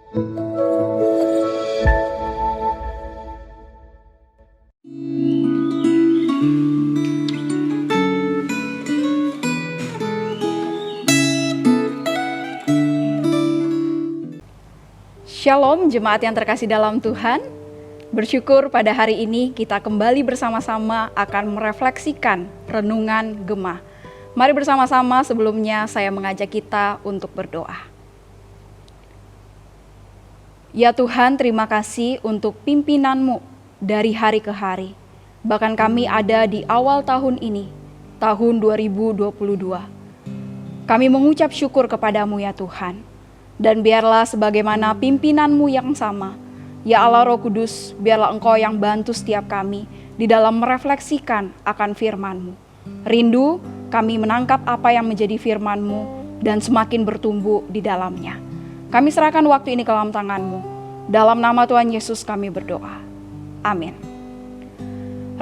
Shalom jemaat yang terkasih dalam Tuhan. Bersyukur pada hari ini kita kembali bersama-sama akan merefleksikan renungan Gemah. Mari bersama-sama, sebelumnya saya mengajak kita untuk berdoa. Ya Tuhan, terima kasih untuk pimpinan-Mu dari hari ke hari. Bahkan kami ada di awal tahun ini, tahun 2022. Kami mengucap syukur kepadamu ya Tuhan. Dan biarlah sebagaimana pimpinan-Mu yang sama, ya Allah Roh Kudus, biarlah Engkau yang bantu setiap kami di dalam merefleksikan akan firman-Mu. Rindu kami menangkap apa yang menjadi firman-Mu dan semakin bertumbuh di dalamnya. Kami serahkan waktu ini ke dalam tangan-Mu. Dalam nama Tuhan Yesus kami berdoa. Amin.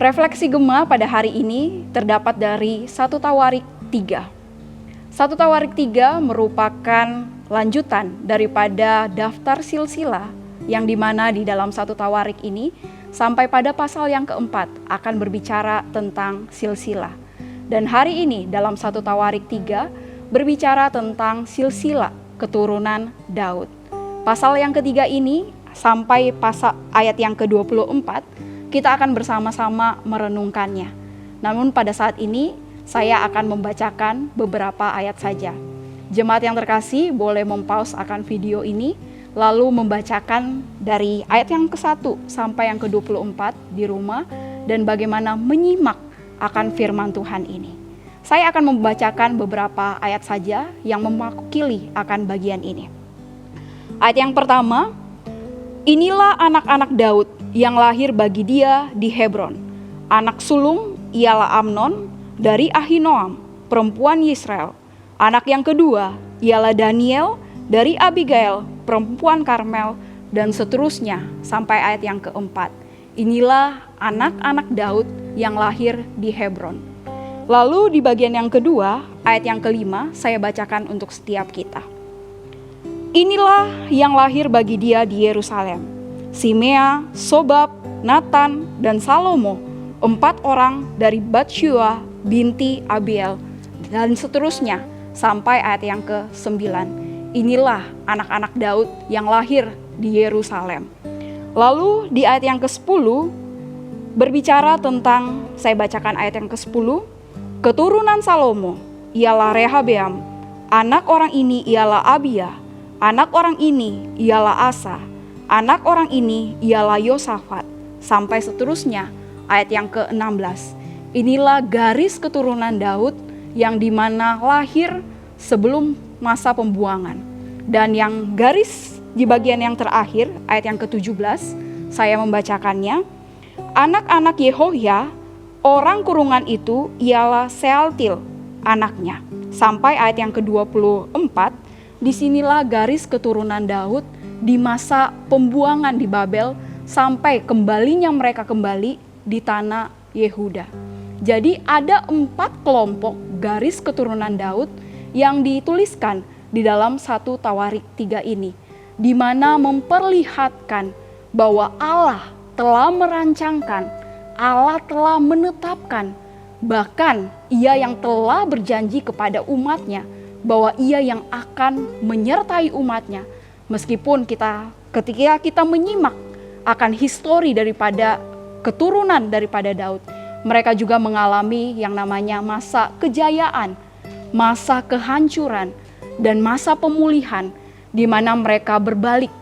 Refleksi Gemah pada hari ini terdapat dari 1 Tawarik 3. 1 Tawarik 3 merupakan lanjutan daripada daftar silsilah yang dimana di dalam 1 Tawarik ini sampai pada pasal yang keempat akan berbicara tentang silsilah. Dan hari ini dalam 1 Tawarik 3 berbicara tentang silsilah keturunan Daud. Pasal yang ketiga ini sampai pasal ayat yang ke-24 kita akan bersama-sama merenungkannya. Namun pada saat ini saya akan membacakan beberapa ayat saja. Jemaat yang terkasih boleh mempause akan video ini, lalu membacakan dari ayat yang ke-1 sampai yang ke-24 di rumah, dan bagaimana menyimak akan firman Tuhan ini. Saya akan membacakan beberapa ayat saja yang mewakili akan bagian ini. Ayat yang pertama, inilah anak-anak Daud yang lahir bagi dia di Hebron. Anak sulung ialah Amnon dari Ahinoam, perempuan Yisrael. Anak yang kedua ialah Daniel dari Abigail, perempuan Karmel, dan seterusnya sampai ayat yang keempat. Inilah anak-anak Daud yang lahir di Hebron. Lalu di bagian yang kedua, ayat yang kelima, saya bacakan untuk setiap kita. Inilah yang lahir bagi dia di Yerusalem. Simea, Sobab, Natan, dan Salomo, 4 orang dari Batsyua binti Abiel, dan seterusnya sampai ayat yang ke-9. Inilah anak-anak Daud yang lahir di Yerusalem. Lalu di ayat yang ke-10 berbicara tentang, saya bacakan ayat yang ke-10, keturunan Salomo ialah Rehabeam, anak orang ini ialah Abia, anak orang ini ialah Asa, anak orang ini ialah Yosafat, sampai seterusnya ayat yang ke-16. Inilah garis keturunan Daud yang dimana lahir sebelum masa pembuangan. Dan yang garis di bagian yang terakhir, ayat yang ke-17, saya membacakannya. Anak-anak Yehoyah, orang kurungan itu ialah Sealtil, anaknya. Sampai ayat yang ke-24, disinilah garis keturunan Daud di masa pembuangan di Babel sampai kembalinya mereka kembali di tanah Yehuda. Jadi ada 4 kelompok garis keturunan Daud yang dituliskan di dalam 1 Tawarik 3 ini, di mana memperlihatkan bahwa Allah telah merancangkan, Allah telah menetapkan, bahkan Ia yang telah berjanji kepada umatnya bahwa Ia yang akan menyertai umatnya. Meskipun ketika kita menyimak akan histori daripada keturunan daripada Daud, mereka juga mengalami yang namanya masa kejayaan, masa kehancuran, dan masa pemulihan, di mana mereka berbalik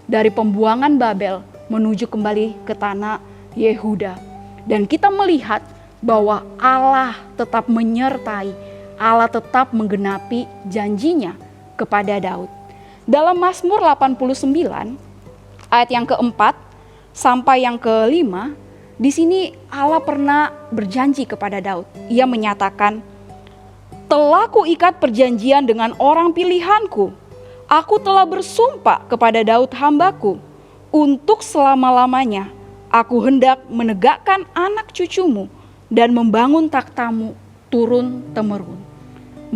dari pembuangan Babel menuju kembali ke tanah Yehuda. Dan kita melihat bahwa Allah tetap menyertai, Allah tetap menggenapi janjinya kepada Daud. Dalam Mazmur 89, ayat yang keempat sampai yang kelima, di sini Allah pernah berjanji kepada Daud. Ia menyatakan, telah kuikat perjanjian dengan orang pilihanku. Aku telah bersumpah kepada Daud hambaku. Untuk selama-lamanya, aku hendak menegakkan anak cucumu dan membangun takhtamu turun-temurun.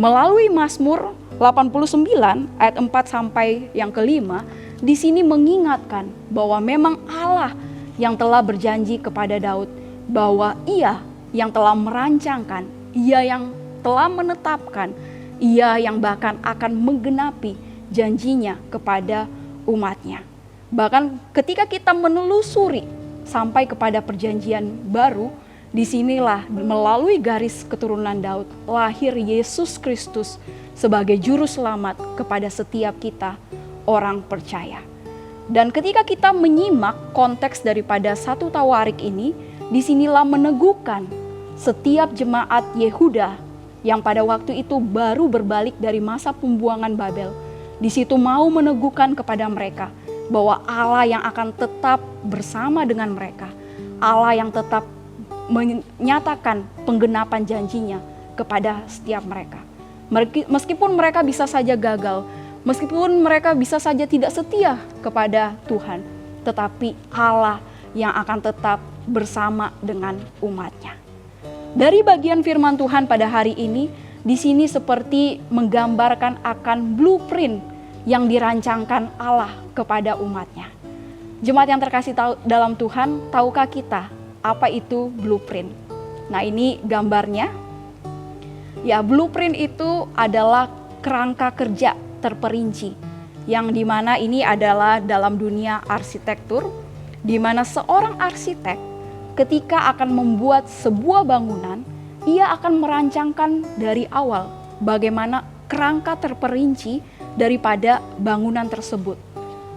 Melalui Mazmur 89 ayat 4 sampai yang kelima, di sini mengingatkan bahwa memang Allah yang telah berjanji kepada Daud bahwa Ia yang telah merancangkan, Ia yang telah menetapkan, Ia yang bahkan akan menggenapi janjinya kepada umatnya. Bahkan ketika kita menelusuri sampai kepada perjanjian baru, disinilah melalui garis keturunan Daud lahir Yesus Kristus sebagai juru selamat kepada setiap kita orang percaya. Dan ketika kita menyimak konteks daripada 1 Tawarik ini, disinilah meneguhkan setiap jemaat Yehuda yang pada waktu itu baru berbalik dari masa pembuangan Babel. Di situ mau meneguhkan kepada mereka bahwa Allah yang akan tetap bersama dengan mereka, Allah yang tetap menyatakan penggenapan janjinya kepada setiap mereka. Meskipun mereka bisa saja gagal, meskipun mereka bisa saja tidak setia kepada Tuhan, tetapi Allah yang akan tetap bersama dengan umatnya. Dari bagian firman Tuhan pada hari ini, di sini seperti menggambarkan akan blueprint yang dirancangkan Allah kepada umatnya. Jemaat yang terkasih dalam Tuhan, tahukah kita apa itu blueprint? Nah, ini gambarnya. Ya, blueprint itu adalah kerangka kerja terperinci, yang dimana ini adalah dalam dunia arsitektur, di mana seorang arsitek ketika akan membuat sebuah bangunan, ia akan merancangkan dari awal bagaimana kerangka terperinci daripada bangunan tersebut.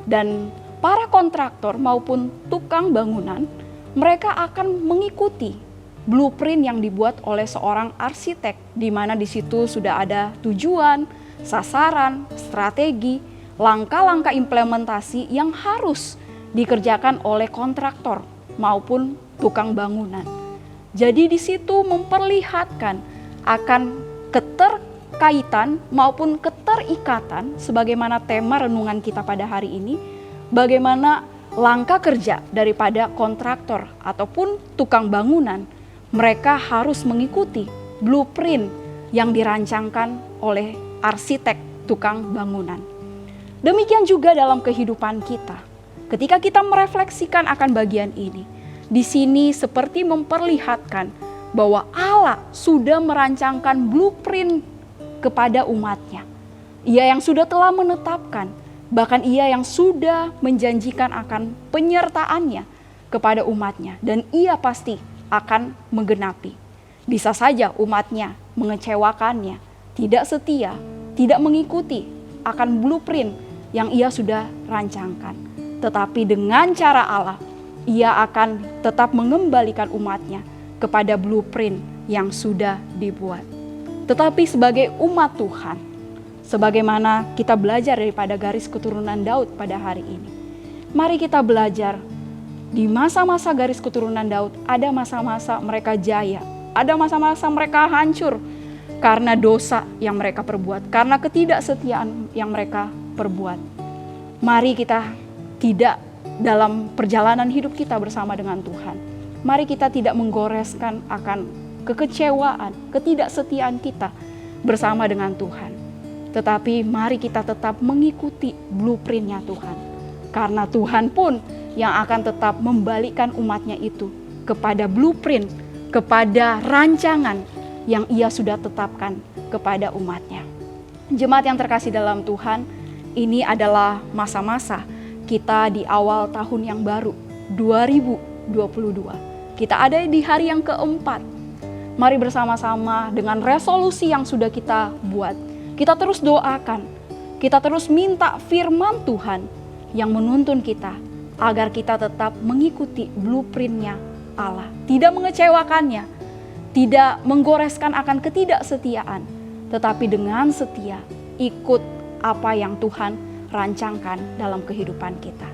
Dan para kontraktor maupun tukang bangunan, mereka akan mengikuti blueprint yang dibuat oleh seorang arsitek, di mana di situ sudah ada tujuan, sasaran, strategi, langkah-langkah implementasi yang harus dikerjakan oleh kontraktor maupun tukang bangunan. Jadi di situ memperlihatkan akan keterkaitan maupun keterikatan sebagaimana tema renungan kita pada hari ini, bagaimana langkah kerja daripada kontraktor ataupun tukang bangunan. Mereka harus mengikuti blueprint yang dirancangkan oleh arsitek tukang bangunan. Demikian juga dalam kehidupan kita. Ketika kita merefleksikan akan bagian ini, di sini seperti memperlihatkan bahwa Allah sudah merancangkan blueprint kepada umatnya. Ia yang sudah telah menetapkan, bahkan Ia yang sudah menjanjikan akan penyertaannya kepada umatnya, dan Ia pasti akan menggenapi. Bisa saja umatnya mengecewakannya, tidak setia, tidak mengikuti akan blueprint yang Ia sudah rancangkan. Tetapi dengan cara Allah, Ia akan tetap mengembalikan umatnya kepada blueprint yang sudah dibuat. Tetapi sebagai umat Tuhan, sebagaimana kita belajar daripada garis keturunan Daud pada hari ini, mari kita belajar. Di masa-masa garis keturunan Daud, ada masa-masa mereka jaya, ada masa-masa mereka hancur karena dosa yang mereka perbuat, karena ketidaksetiaan yang mereka perbuat. Mari kita tidak dalam perjalanan hidup kita bersama dengan Tuhan, mari kita tidak menggoreskan akan kekecewaan, ketidaksetiaan kita bersama dengan Tuhan. Tetapi mari kita tetap mengikuti blueprint-nya Tuhan, karena Tuhan pun yang akan tetap membalikkan umatnya itu kepada blueprint, kepada rancangan yang Ia sudah tetapkan kepada umatnya. Jemaat yang terkasih dalam Tuhan, ini adalah masa-masa kita di awal tahun yang baru, 2022. Kita ada di hari yang keempat. Mari bersama-sama dengan resolusi yang sudah kita buat, kita terus doakan, kita terus minta firman Tuhan yang menuntun kita, agar kita tetap mengikuti blueprint-nya Allah. Tidak mengecewakannya, tidak menggoreskan akan ketidaksetiaan, tetapi dengan setia ikut apa yang Tuhan rancangkan dalam kehidupan kita.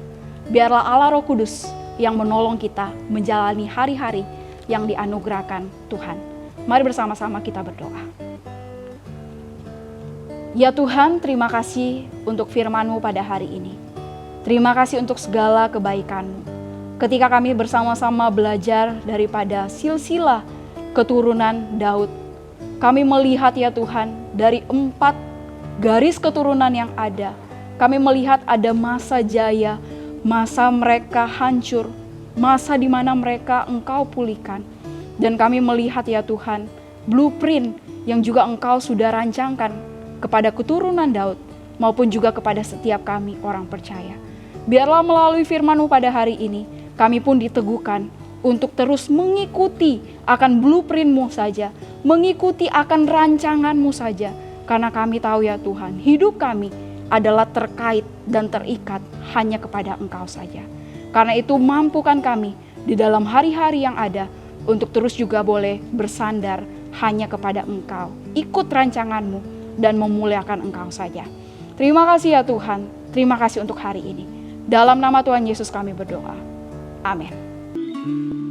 Biarlah Allah Roh Kudus yang menolong kita menjalani hari-hari yang dianugerahkan Tuhan. Mari bersama-sama kita berdoa. Ya Tuhan, terima kasih untuk firman-Mu pada hari ini. Terima kasih untuk segala kebaikan-Mu. Ketika kami bersama-sama belajar daripada silsilah keturunan Daud, kami melihat ya Tuhan dari 4 garis keturunan yang ada. Kami melihat ada masa jaya, masa mereka hancur, masa di mana mereka Engkau pulihkan. Dan kami melihat ya Tuhan, blueprint yang juga Engkau sudah rancangkan kepada keturunan Daud, maupun juga kepada setiap kami orang percaya. Biarlah melalui firman-Mu pada hari ini, kami pun diteguhkan untuk terus mengikuti akan blueprint-Mu saja, mengikuti akan rancangan-Mu saja. Karena kami tahu ya Tuhan, hidup kami adalah terkait dan terikat hanya kepada Engkau saja. Karena itu mampukan kami di dalam hari-hari yang ada untuk terus juga boleh bersandar hanya kepada Engkau. Ikut rancangan-Mu dan memuliakan Engkau saja. Terima kasih ya Tuhan, terima kasih untuk hari ini. Dalam nama Tuhan Yesus kami berdoa. Amin.